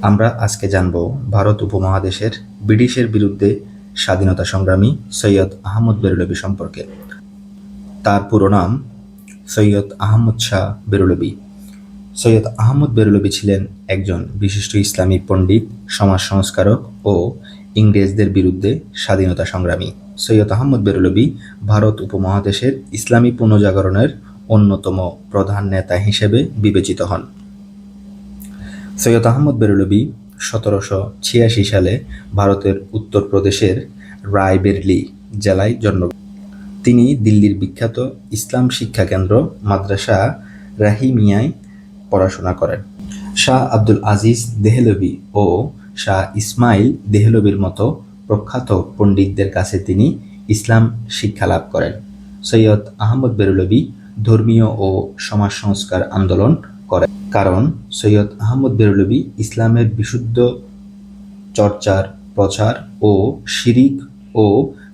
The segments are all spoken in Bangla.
আমরা আজকে জানব ভারত উপমহাদেশের ব্রিটিশের বিরুদ্ধে স্বাধীনতা সংগ্রামী সৈয়দ আহমদ বেরলভী সম্পর্কে। তার পুরো নাম সৈয়দ আহমদ শাহ বেরলভী। সৈয়দ আহমদ বেরলভী ছিলেন একজন বিশিষ্ট ইসলামী পণ্ডিত, সমাজ সংস্কারক ও ইংরেজদের বিরুদ্ধে স্বাধীনতা সংগ্রামী। সৈয়দ আহমদ বেরলভী ভারত উপমহাদেশের ইসলামী পুনর্জাগরণের অন্যতম প্রধান নেতা হিসেবে বিবেচিত হন। সৈয়দ আহমদ বেরলভী 1786 সালে ভারতের উত্তরপ্রদেশের রায়বেরেলি জেলায় জন্মগ্রহণ করেন। তিনি দিল্লির বিখ্যাত ইসলাম শিক্ষা কেন্দ্র মাদ্রাসা রাহিমিয়ায় পড়াশোনা করেন। শাহ আব্দুল আজিজ দেহলভী ও শাহ ইসমাইল দেহলভীর মতো প্রখ্যাত পণ্ডিতদের কাছে তিনি ইসলাম শিক্ষা লাভ করেন। সৈয়দ আহমদ বেরলভী ধর্মীয় ও সমাজ সংস্কার আন্দোলন করেন, কারণ সৈয়দ আহমদ বেরলভী ইসলামের বিশুদ্ধ চর্চার প্রচার ও শিরিক ও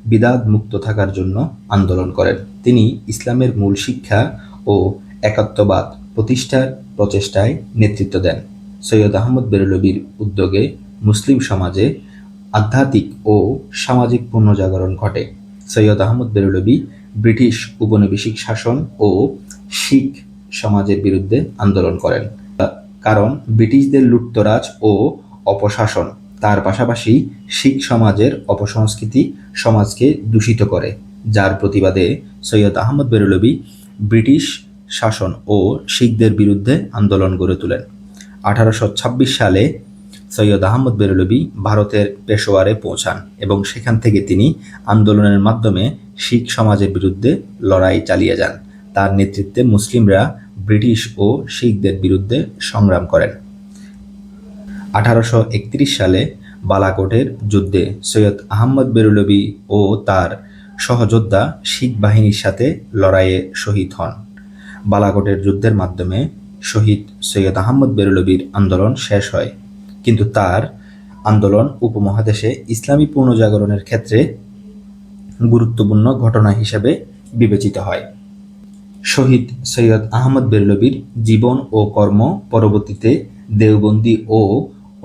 বিদআত মুক্ত থাকার জন্য আন্দোলন করেন। তিনি ইসলামের মূল শিক্ষা ও একাত্মবাদ প্রতিষ্ঠার প্রচেষ্টায় নেতৃত্ব দেন। সৈয়দ আহমদ বেরলভীর উদ্যোগে মুসলিম সমাজে আধ্যাত্মিক ও সামাজিক পুনর্জাগরণ ঘটে। সৈয়দ আহমদ বেরলভী ব্রিটিশ উপনিবেশিক শাসন ও শিখ সমাজের বিরুদ্ধে আন্দোলন করেন, কারণ ব্রিটিশদের লুটতরাজ ও অপশাসন তার পাশাপাশি শিখ সমাজের অপসংস্কৃতি সমাজকে দূষিত করে, যার প্রতিবাদে সৈয়দ আহমদ বেরলভী ব্রিটিশ শাসন ও শিখদের বিরুদ্ধে আন্দোলন গড়ে তোলেন। 1826 সালে সৈয়দ আহমদ বেরলভী ভারতের পেশোয়ারে পৌঁছান এবং সেখান থেকে তিনি আন্দোলনের মাধ্যমে শিখ সমাজের বিরুদ্ধে লড়াই চালিয়ে যান। তার নেতৃত্বে মুসলিমরা ব্রিটিশ ও শিখদের বিরুদ্ধে সংগ্রাম করেন। 1831 সালে বালাকোটের যুদ্ধে সৈয়দ আহমদ বেরলভী ও তার সহযোদ্ধা শিখ বাহিনীর সাথে লড়াইয়ে শহীদ হন। বালাকোটের যুদ্ধের মাধ্যমে শহীদ সৈয়দ আহমদ বেরলভীর আন্দোলন শেষ হয়, কিন্তু তার আন্দোলন উপমহাদেশে ইসলামী পুনর্জাগরণের ক্ষেত্রে গুরুত্বপূর্ণ ঘটনা হিসেবে বিবেচিত হয়। শহীদ সৈয়দ আহমদ বেরলভীর জীবন ও কর্ম পরবর্তীতে দেওবন্দি ও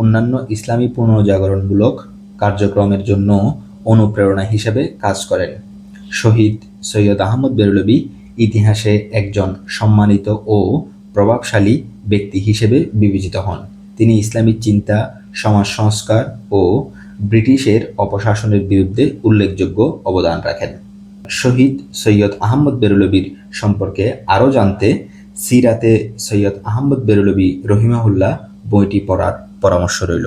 অন্যান্য ইসলামী পুনর্জাগরণমূলক কার্যক্রমের জন্য অনুপ্রেরণা হিসেবে কাজ করেন। শহীদ সৈয়দ আহমদ বেরলভী ইতিহাসে একজন সম্মানিত ও প্রভাবশালী ব্যক্তি হিসেবে বিবেচিত হন। তিনি ইসলামী চিন্তা, সমাজ সংস্কার ও ব্রিটিশের অপশাসনের বিরুদ্ধে উল্লেখযোগ্য অবদান রাখেন। শহীদ সৈয়দ আহমদ বেরলভীর সম্পর্কে আরও জানতে সিরাতে সৈয়দ আহমদ বেরলভী রহিমাহুল্লাহ বইটি পড়ার পরামর্শ রইল।